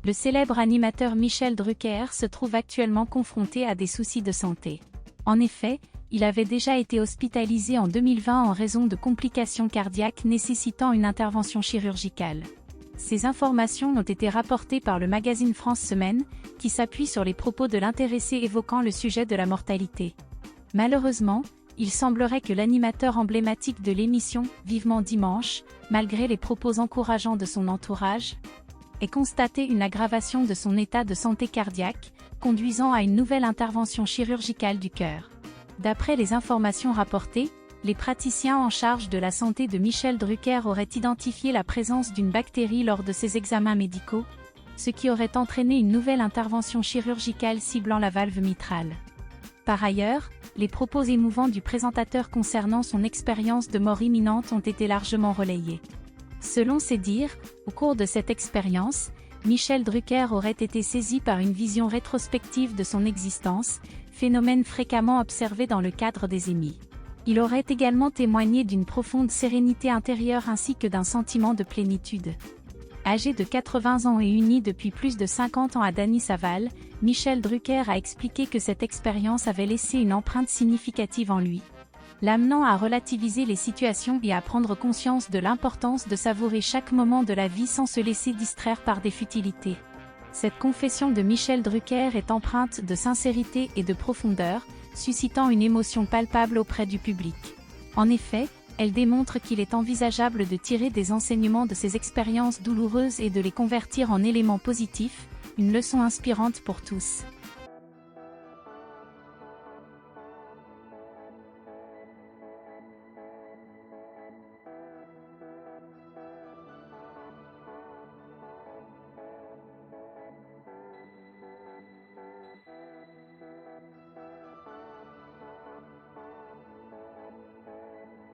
Le célèbre animateur Michel Drucker se trouve actuellement confronté à des soucis de santé. En effet, il avait déjà été hospitalisé en 2020 en raison de complications cardiaques nécessitant une intervention chirurgicale. Ces informations ont été rapportées par le magazine France Semaine, qui s'appuie sur les propos de l'intéressé évoquant le sujet de la mortalité. Malheureusement, il semblerait que l'animateur emblématique de l'émission « Vivement dimanche », malgré les propos encourageants de son entourage, ait constaté une aggravation de son état de santé cardiaque, conduisant à une nouvelle intervention chirurgicale du cœur. D'après les informations rapportées, les praticiens en charge de la santé de Michel Drucker auraient identifié la présence d'une bactérie lors de ses examens médicaux, ce qui aurait entraîné une nouvelle intervention chirurgicale ciblant la valve mitrale. Par ailleurs, les propos émouvants du présentateur concernant son expérience de mort imminente ont été largement relayés. Selon ses dires, au cours de cette expérience, Michel Drucker aurait été saisi par une vision rétrospective de son existence, phénomène fréquemment observé dans le cadre des EMI. Il aurait également témoigné d'une profonde sérénité intérieure ainsi que d'un sentiment de plénitude. Âgé de 80 ans et uni depuis plus de 50 ans à Dany Saval, Michel Drucker a expliqué que cette expérience avait laissé une empreinte significative en lui, l'amenant à relativiser les situations et à prendre conscience de l'importance de savourer chaque moment de la vie sans se laisser distraire par des futilités. Cette confession de Michel Drucker est empreinte de sincérité et de profondeur, suscitant une émotion palpable auprès du public. En effet, elle démontre qu'il est envisageable de tirer des enseignements de ces expériences douloureuses et de les convertir en éléments positifs, une leçon inspirante pour tous.